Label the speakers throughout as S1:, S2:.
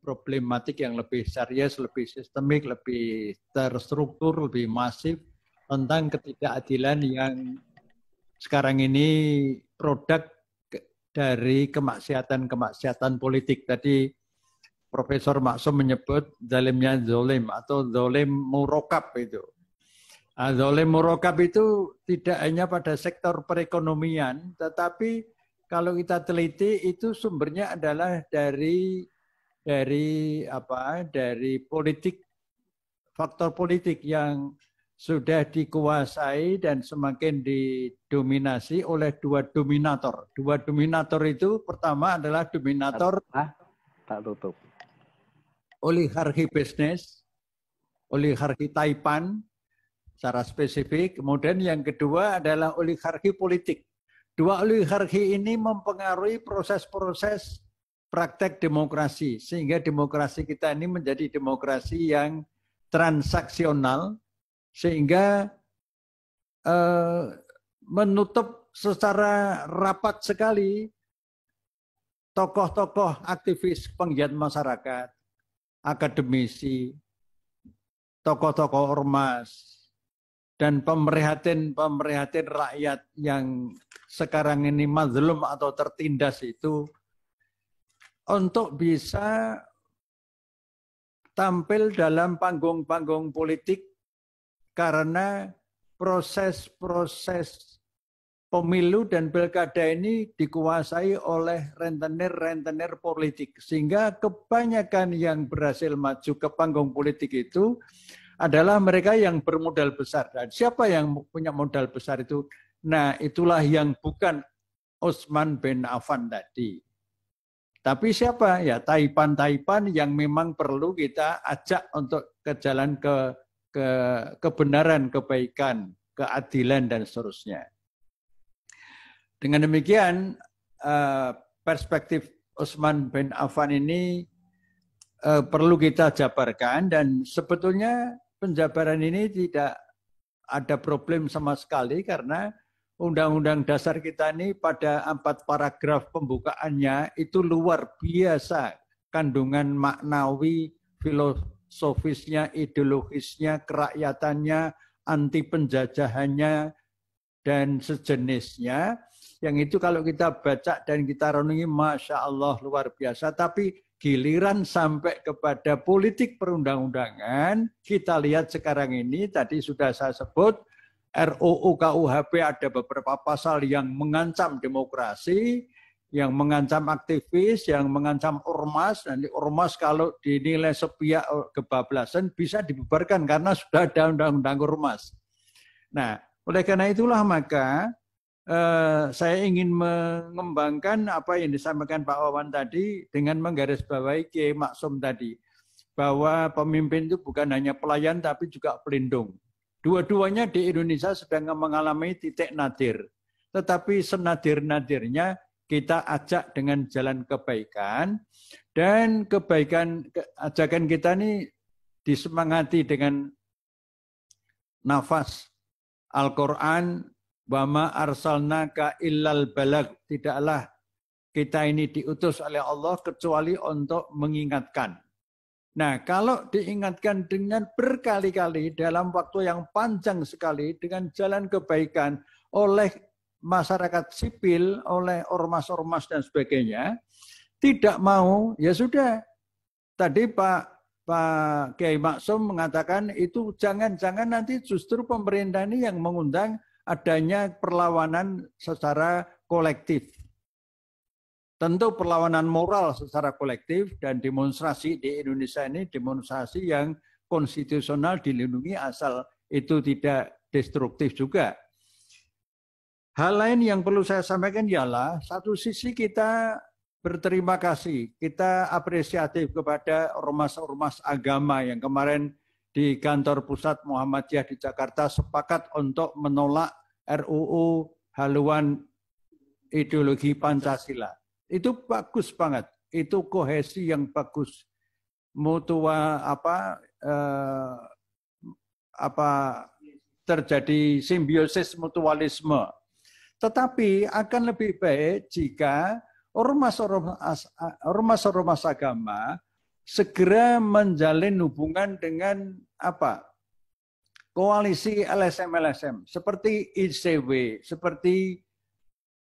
S1: problematik yang lebih serius, lebih sistemik, lebih terstruktur, lebih masif tentang ketidakadilan yang sekarang ini produk dari kemaksiatan politik. Tadi Profesor Maksum menyebut zalimnya zolim atau zolim murokab itu. Zolim murokab itu tidak hanya pada sektor perekonomian, tetapi kalau kita teliti itu sumbernya adalah dari politik, faktor politik yang sudah dikuasai dan semakin didominasi oleh dua dominator. Dua dominator itu pertama adalah dominator oligarki bisnis, oligarki Taipan secara spesifik. Kemudian yang kedua adalah oligarki politik. Dua oligarki ini mempengaruhi proses-proses praktek demokrasi, sehingga demokrasi kita ini menjadi demokrasi yang transaksional, sehingga menutup secara rapat sekali tokoh-tokoh aktivis penggiat masyarakat, akademisi, tokoh-tokoh ormas, dan pemerhatian rakyat yang sekarang ini mazlum atau tertindas itu untuk bisa tampil dalam panggung-panggung politik karena proses-proses pemilu dan pilkada ini dikuasai oleh rentenir-rentenir politik. Sehingga kebanyakan yang berhasil maju ke panggung politik itu adalah mereka yang bermodal besar. Dan siapa yang punya modal besar itu? Nah, itulah yang bukan Utsman bin Affan tadi. Tapi siapa? Ya Taipan-Taipan yang memang perlu kita ajak untuk ke jalan kebenaran, kebaikan, keadilan, dan seterusnya. Dengan demikian, perspektif Utsman bin Affan ini perlu kita jabarkan, dan sebetulnya penjabaran ini tidak ada problem sama sekali karena Undang-Undang Dasar kita ini pada 4 paragraf pembukaannya itu luar biasa kandungan maknawi, filosofisnya, ideologisnya, kerakyatannya, anti penjajahannya, dan sejenisnya. Yang itu kalau kita baca dan kita renungi, Masya Allah luar biasa. Tapi giliran sampai kepada politik perundang-undangan, kita lihat sekarang ini, tadi sudah saya sebut, RUU KUHP ada beberapa pasal yang mengancam demokrasi, yang mengancam aktivis, yang mengancam ormas. Nanti ormas kalau dinilai sepihak kebablasan bisa dibubarkan karena sudah ada undang-undang ormas. Nah, oleh karena itulah maka saya ingin mengembangkan apa yang disampaikan Pak Wawan tadi dengan menggarisbawahi Kiai Maksum tadi, bahwa pemimpin itu bukan hanya pelayan tapi juga pelindung. Dua-duanya di Indonesia sedang mengalami titik nadir. Tetapi senadir-nadirnya kita ajak dengan jalan kebaikan, dan kebaikan ajakan kita ini disemangati dengan nafas Al-Quran, wa ma arsalnaka illal balag. Tidaklah kita ini diutus oleh Allah kecuali untuk mengingatkan. Nah, kalau diingatkan dengan berkali-kali dalam waktu yang panjang sekali dengan jalan kebaikan oleh masyarakat sipil, oleh ormas-ormas dan sebagainya, tidak mau, ya sudah. Tadi Pak Kiai Maksum mengatakan itu jangan-jangan nanti justru pemerintah ini yang mengundang adanya perlawanan secara kolektif. Tentu perlawanan moral secara kolektif, dan demonstrasi di Indonesia ini demonstrasi yang konstitusional dilindungi asal itu tidak destruktif juga. Hal lain yang perlu saya sampaikan ialah satu sisi kita berterima kasih, kita apresiatif kepada ormas-ormas agama yang kemarin di kantor pusat Muhammadiyah di Jakarta sepakat untuk menolak RUU haluan ideologi Pancasila. Itu bagus banget, itu kohesi yang bagus, terjadi simbiosis mutualisme. Tetapi akan lebih baik jika ormas-ormas agama segera menjalin hubungan dengan apa? Koalisi LSM-LSM seperti ICW, seperti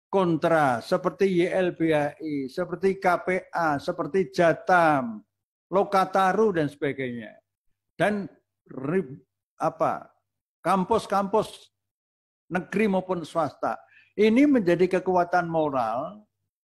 S1: Kontra, seperti YLBHI, seperti KPA, seperti Jatam, Lokataru dan sebagainya. Dan kampus-kampus negeri maupun swasta. Ini menjadi kekuatan moral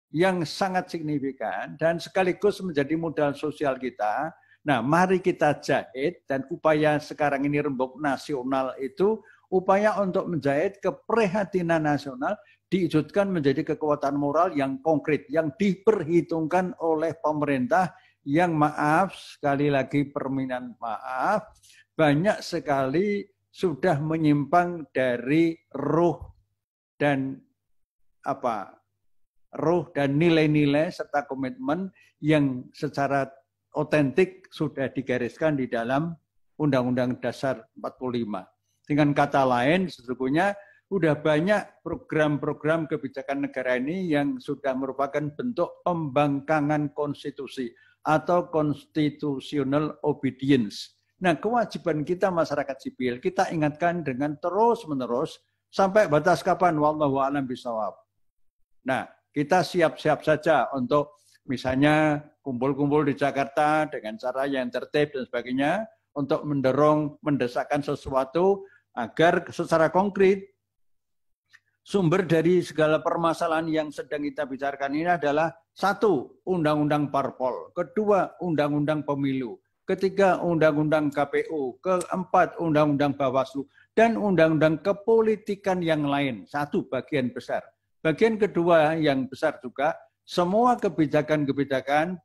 S1: yang sangat signifikan dan sekaligus menjadi modal sosial kita. Nah, mari kita jahit, dan upaya sekarang ini Rembuk Nasional itu upaya untuk menjahit keprihatinan nasional diwujudkan menjadi kekuatan moral yang konkret, yang diperhitungkan oleh pemerintah yang maaf, sekali lagi permintaan maaf, banyak sekali sudah menyimpang dari ruh dan nilai-nilai serta komitmen yang secara otentik sudah digariskan di dalam Undang-Undang Dasar 45. Dengan kata lain, sesungguhnya sudah banyak program-program kebijakan negara ini yang sudah merupakan bentuk pembangkangan konstitusi atau constitutional obedience. Nah, kewajiban kita masyarakat sipil, kita ingatkan dengan terus-menerus sampai batas kapan, wallahu a'lam bishawab. Nah, kita siap-siap saja untuk misalnya kumpul-kumpul di Jakarta dengan cara yang tertib dan sebagainya untuk mendesakkan sesuatu agar secara konkret sumber dari segala permasalahan yang sedang kita bicarakan ini adalah satu, undang-undang parpol, kedua, undang-undang pemilu, ketiga, undang-undang KPU, keempat, undang-undang Bawaslu, dan undang-undang kepolitikan yang lain. Satu bagian besar. Bagian kedua yang besar juga, semua kebijakan-kebijakan,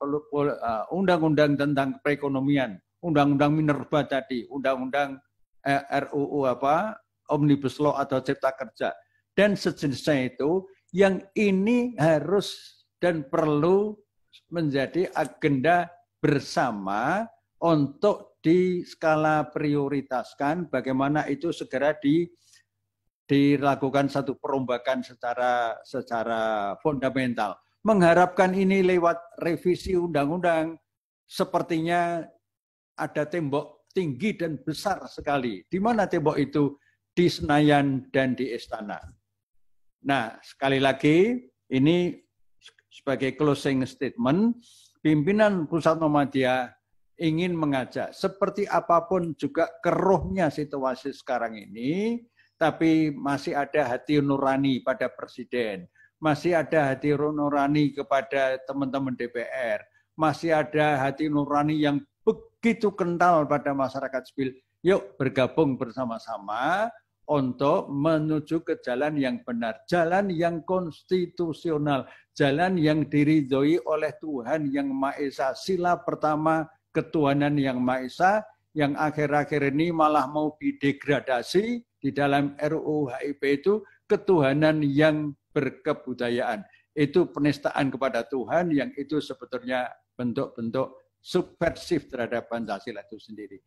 S1: undang-undang tentang perekonomian, undang-undang minerba tadi, undang-undang RUU Omnibus Law atau Cipta Kerja, dan sejenisnya itu, yang ini harus dan perlu menjadi agenda bersama untuk di skala prioritaskan bagaimana itu segera dilakukan satu perombakan secara fundamental. Mengharapkan ini lewat revisi undang-undang sepertinya ada tembok tinggi dan besar sekali. Di mana tembok itu? Di Senayan dan di Istana. Nah, sekali lagi ini sebagai closing statement, pimpinan Pusat Muhammadiyah ingin mengajak seperti apapun juga keruhnya situasi sekarang ini, tapi masih ada hati nurani pada Presiden, masih ada hati nurani kepada teman-teman DPR, masih ada hati nurani yang begitu kental pada masyarakat sipil. Yuk bergabung bersama-sama untuk menuju ke jalan yang benar, jalan yang konstitusional, jalan yang diridhoi oleh Tuhan yang Maha Esa. Sila pertama ketuhanan yang Maha Esa, yang akhir-akhir ini malah mau didegradasi di dalam RUU HIP itu ketuhanan yang berkebudayaan. Itu penistaan kepada Tuhan yang itu sebetulnya bentuk-bentuk subversif terhadap Pancasila itu sendiri.